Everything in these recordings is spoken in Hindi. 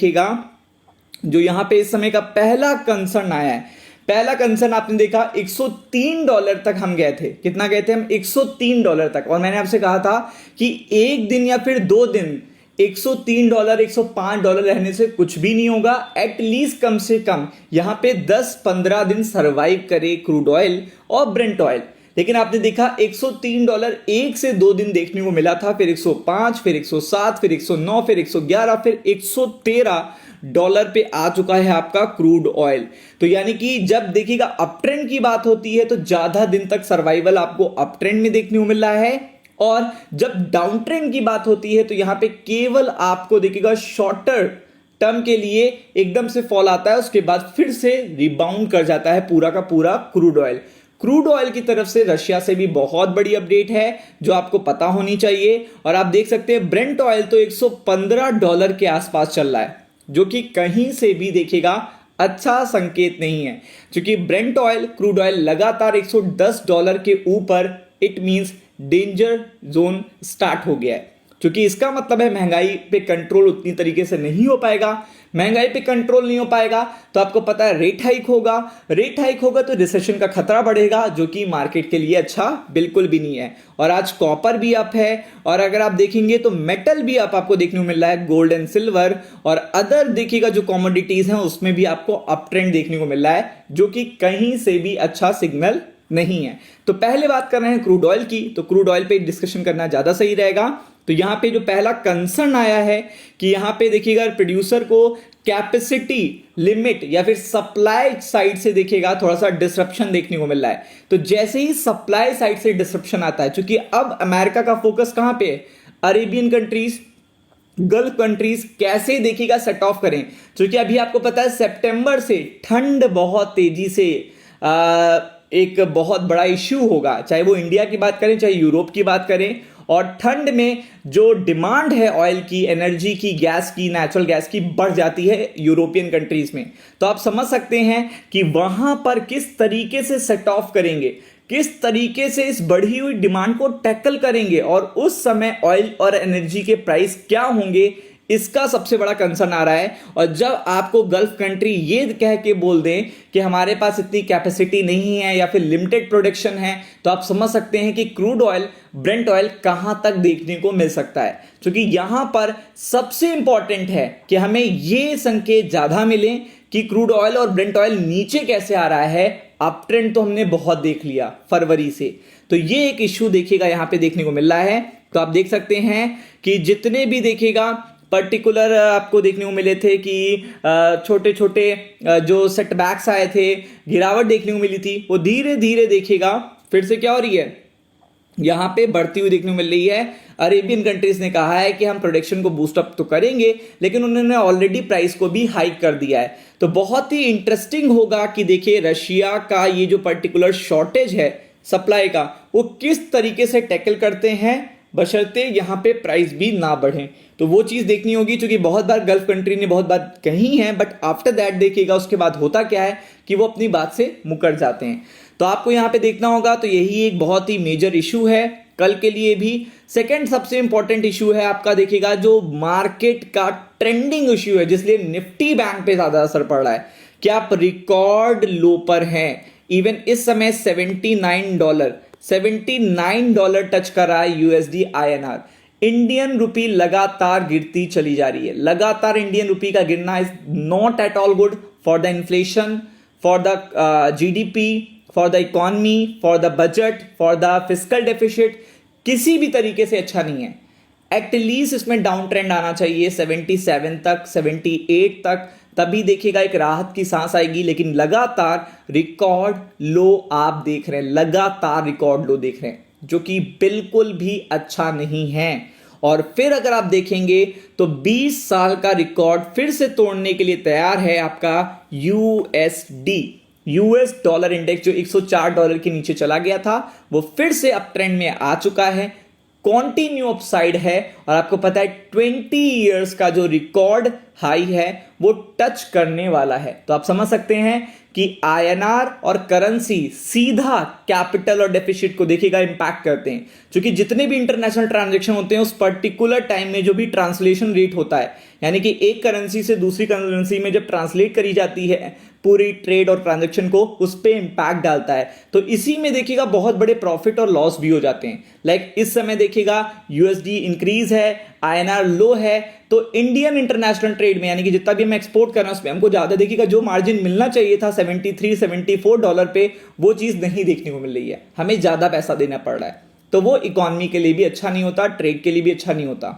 देखिएगा जो यहां पे इस समय का पहला कंसर्न आया है, पहला कंसर्न आपने देखा $103 तक हम गए थे। कितना गए थे हम? $103 तक। और मैंने आपसे कहा था कि एक दिन या फिर 2 दिन $103 $105 रहने से कुछ भी नहीं होगा, एटलीस्ट कम से कम यहां पे 10-15 दिन सरवाइव करे क्रूड ऑयल और ब्रेंट ऑयल। लेकिन आपने देखा $103 1 से 2 दिन देखने को मिला था, फिर 105, फिर 107, फिर 109, फिर 111, फिर $113 पे आ चुका है आपका क्रूड ऑयल। तो यानी कि जब देखिएगा अप ट्रेंड की बात होती है तो ज्यादा दिन तक सर्वाइवल आपको अप ट्रेंड में देखने को मिल रहा है, और जब डाउन ट्रेंड की बात होती है तो यहां पे केवल आपको देखिएगा शॉर्टर टर्म के लिए एकदम से फॉल आता है, उसके बाद फिर से रिबाउंड कर जाता है पूरा का पूरा क्रूड ऑयल। क्रूड ऑयल की तरफ से रशिया से भी बहुत बड़ी अपडेट है जो आपको पता होनी चाहिए। और आप देख सकते हैं ब्रेंट ऑयल तो $115 के आसपास चल रहा है, जो कि कहीं से भी देखिएगा अच्छा संकेत नहीं है, क्योंकि ब्रेंट ऑयल क्रूड ऑयल लगातार $110 के ऊपर, it means danger zone start हो गया है। क्योंकि इसका मतलब है महंगाई पे कंट्रोल उतनी तरीके से नहीं हो पाएगा। महंगाई पे कंट्रोल नहीं हो पाएगा तो आपको पता है रेट हाइक होगा, रेट हाइक होगा तो रिसेशन का खतरा बढ़ेगा, जो कि मार्केट के लिए अच्छा बिल्कुल भी नहीं है। और आज कॉपर भी अप है, और अगर आप देखेंगे तो मेटल भी अप आपको देखने को मिल रहा है, गोल्ड एंड सिल्वर और अदर देखिएगा जो कमोडिटीज हैं उसमें भी आपको अप ट्रेंड देखने को मिल रहा है, जो कि कहीं से भी अच्छा सिग्नल नहीं है। तो पहले बात कर रहे हैं क्रूड ऑयल की, तो क्रूड ऑयल पे डिस्कशन करना ज्यादा सही रहेगा। तो यहां पे जो पहला कंसर्न आया है कि यहां पे देखिएगा प्रोड्यूसर को कैपेसिटी लिमिट या फिर सप्लाई साइड से देखिएगा थोड़ा सा डिसरप्शन देखने को मिल रहा है। तो जैसे ही सप्लाई साइड से डिसरप्शन आता है, क्योंकि अब अमेरिका का फोकस कहां पे है? अरेबियन कंट्रीज, गल्फ कंट्रीज कैसे देखिएगा सेट ऑफ करें, क्योंकि अभी आपको पता है सितंबर से ठंड बहुत तेजी से एक बहुत बड़ा इश्यू होगा, चाहे वो इंडिया की बात करें चाहे यूरोप की बात करें। और ठंड में जो डिमांड है ऑयल की, एनर्जी की, गैस की, नेचुरल गैस की बढ़ जाती है यूरोपियन कंट्रीज में। तो आप समझ सकते हैं कि वहां पर किस तरीके से सेट ऑफ करेंगे, किस तरीके से इस बढ़ी हुई डिमांड को टैकल करेंगे, और उस समय ऑयल और एनर्जी के प्राइस क्या होंगे, इसका सबसे बड़ा कंसर्न आ रहा है। और जब आपको गल्फ कंट्री ये कह के बोल दें कि हमारे पास इतनी कैपेसिटी नहीं है या फिर लिमिटेड प्रोडक्शन है, तो आप समझ सकते हैं कि क्रूड ऑयल, ब्रेंट ऑयल कहां तक देखने को मिल सकता है। क्योंकि यहां पर सबसे इंपॉर्टेंट है कि हमें ये संकेत ज्यादा मिले कि क्रूड ऑयल और ब्रेंट ऑयल नीचे कैसे आ रहा है। अप ट्रेंड तो हमने बहुत देख लिया फरवरी से, तो ये एक इश्यू देखिएगा यहां पे देखने को मिल रहा है। तो आप देख सकते हैं कि जितने भी देखिएगा पर्टिकुलर आपको देखने को मिले थे कि छोटे छोटे जो सेटबैक्स आए थे, गिरावट देखने को मिली थी, वो धीरे धीरे देखिएगा फिर से क्या हो रही है, यहां पे बढ़ती हुई देखने को मिल रही है। अरेबियन कंट्रीज ने कहा है कि हम प्रोडक्शन को बूस्ट अप तो करेंगे, लेकिन उन्होंने ऑलरेडी प्राइस को भी हाइक कर दिया है। तो बहुत ही इंटरेस्टिंग होगा कि देखिए रशिया का ये जो पर्टिकुलर शॉर्टेज है सप्लाई का, वो किस तरीके से टैकल करते हैं, बशर्ते यहां पे प्राइस भी ना बढ़े। तो वो चीज देखनी होगी, क्योंकि बहुत बार गल्फ कंट्री ने बहुत बात कही है, बट आफ्टर दैट देखिएगा उसके बाद होता क्या है कि वो अपनी बात से मुकर जाते हैं। तो आपको यहां पे देखना होगा। तो यही एक बहुत ही मेजर इशू है कल के लिए भी। सेकंड सबसे इंपॉर्टेंट इशू है आपका देखिएगा जो मार्केट का ट्रेंडिंग इशू है, जिसलिए निफ्टी बैंक पे ज्यादा असर पड़ रहा है कि आप रिकॉर्ड लो पर हैं। इवन इस समय $79 टच कर रहा है यूएसडी आईएनआर। इंडियन रुपी लगातार गिरती चली जा रही है। लगातार इंडियन रुपी का गिरना is not at all good for the inflation, for the GDP, for the economy, for the budget, for the fiscal deficit, किसी भी तरीके से अच्छा नहीं है। एटलीस्ट इसमें डाउन ट्रेंड आना चाहिए 77 तक, 78 तक, तभी देखिएगा एक राहत की सांस आएगी। लेकिन लगातार रिकॉर्ड लो आप देख रहे हैं, लगातार रिकॉर्ड लो देख रहे हैं, जो कि बिल्कुल भी अच्छा नहीं है। और फिर अगर आप देखेंगे तो 20 साल का रिकॉर्ड फिर से तोड़ने के लिए तैयार है आपका यूएसडी, यूएस डॉलर इंडेक्स, जो $104 के नीचे चला गया था, वो फिर से अप ट्रेंड में आ चुका है, कॉन्टिन्यू अपसाइड है। और आपको पता है 20 इयर्स का जो रिकॉर्ड हाई है वो टच करने वाला है। तो आप समझ सकते हैं कि आईएनआर और करेंसी सीधा कैपिटल और डेफिसिट को देखिएगा इंपैक्ट करते हैं, क्योंकि जितने भी इंटरनेशनल ट्रांजैक्शन होते हैं उस पर्टिकुलर टाइम में जो भी ट्रांसलेशन रेट होता है, यानी कि एक करेंसी से दूसरी करेंसी में जब ट्रांसलेट करी जाती है पूरी ट्रेड और ट्रांजैक्शन को, उस पे इंपैक्ट डालता है। तो इसी में देखिएगा बहुत बड़े प्रॉफिट और लॉस भी हो जाते हैं। लाइक इस समय देखिएगा यूएसडी इंक्रीज है, आईएनआर लो है, तो इंडियन इंटरनेशनल ट्रेड में यानी कि जितना भी हम एक्सपोर्ट कर रहे हैं उसमें हमको ज्यादा देखिएगा जो मार्जिन मिलना चाहिए था $73-74 पे, वो चीज नहीं देखने को मिल रही है, हमें ज्यादा पैसा देना पड़ रहा है। तो वो इकोनॉमी के लिए भी अच्छा नहीं होता, ट्रेड के लिए भी अच्छा नहीं होता,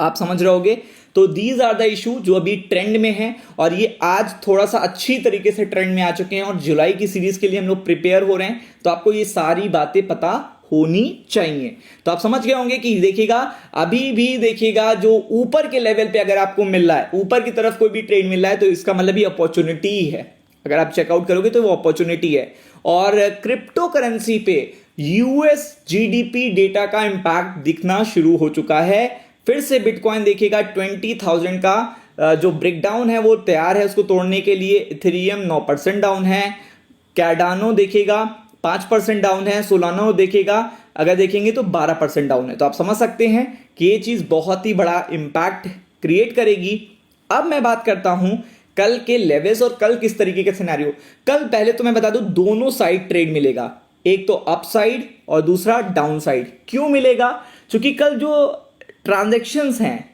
आप समझ रहे होगे। तो दीज आर द इशू जो अभी ट्रेंड में है, और ये आज थोड़ा सा अच्छी तरीके से ट्रेंड में आ चुके हैं, और जुलाई की सीरीज के लिए हम लोग प्रिपेयर हो रहे हैं। तो आपको ये सारी बातें पता होनी चाहिए। तो आप समझ गए होंगे कि देखिएगा अभी भी देखिएगा जो ऊपर के लेवल पे अगर आपको मिल रहा है, ऊपर की तरफ कोई भी ट्रेड मिल रहा है, तो इसका मतलब ये अपॉर्चुनिटी ही है। अगर आप चेकआउट करोगे तो वो अपॉर्चुनिटी है। और क्रिप्टो करेंसी पे यूएस जीडीपी डेटा का इंपैक्ट दिखना शुरू हो चुका है। फिर से बिटकॉइन देखिएगा 20,000 का जो ब्रेकडाउन है वो तैयार है उसको तोड़ने के लिए। इथेरियम 9% डाउन है, कैडानो देखिएगा 5% डाउन है, सोलानो देखिएगा अगर देखेंगे तो 12% डाउन है। तो आप समझ सकते हैं कि ये चीज बहुत ही बड़ा इंपैक्ट क्रिएट करेगी। अब मैं बात करता हूं कल के लेवल्स और कल किस तरीके के सिनेरियो। कल पहले तो मैं बता दूं दोनों साइड ट्रेड मिलेगा, एक तो अप साइड और दूसरा डाउन साइड। क्यों मिलेगा? क्योंकि कल जो ट्रांजैक्शंस हैं,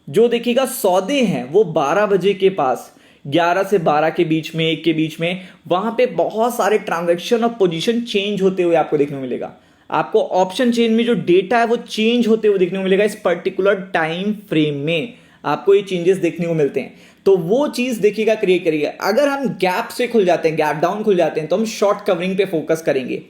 जो देखिएगा सौदे हैं, वो 12 बजे के पास 11 से 12 के बीच में, 1 के बीच में, वहां पे बहुत सारे ट्रांजैक्शन और पोजीशन चेंज होते हुए आपको देखने को मिलेगा। आपको ऑप्शन चेन में जो डेटा है वो चेंज होते हुए देखने को मिलेगा। इस पर्टिकुलर टाइम फ्रेम में आपको ये चेंजेस देखने को मिलते हैं। तो वो चीज देखिएगा क्रिएट करिएगा। अगर हम गैप से खुल जाते हैं, गैप डाउन खुल जाते हैं, तो हम शॉर्ट कवरिंग पे फोकस करेंगे।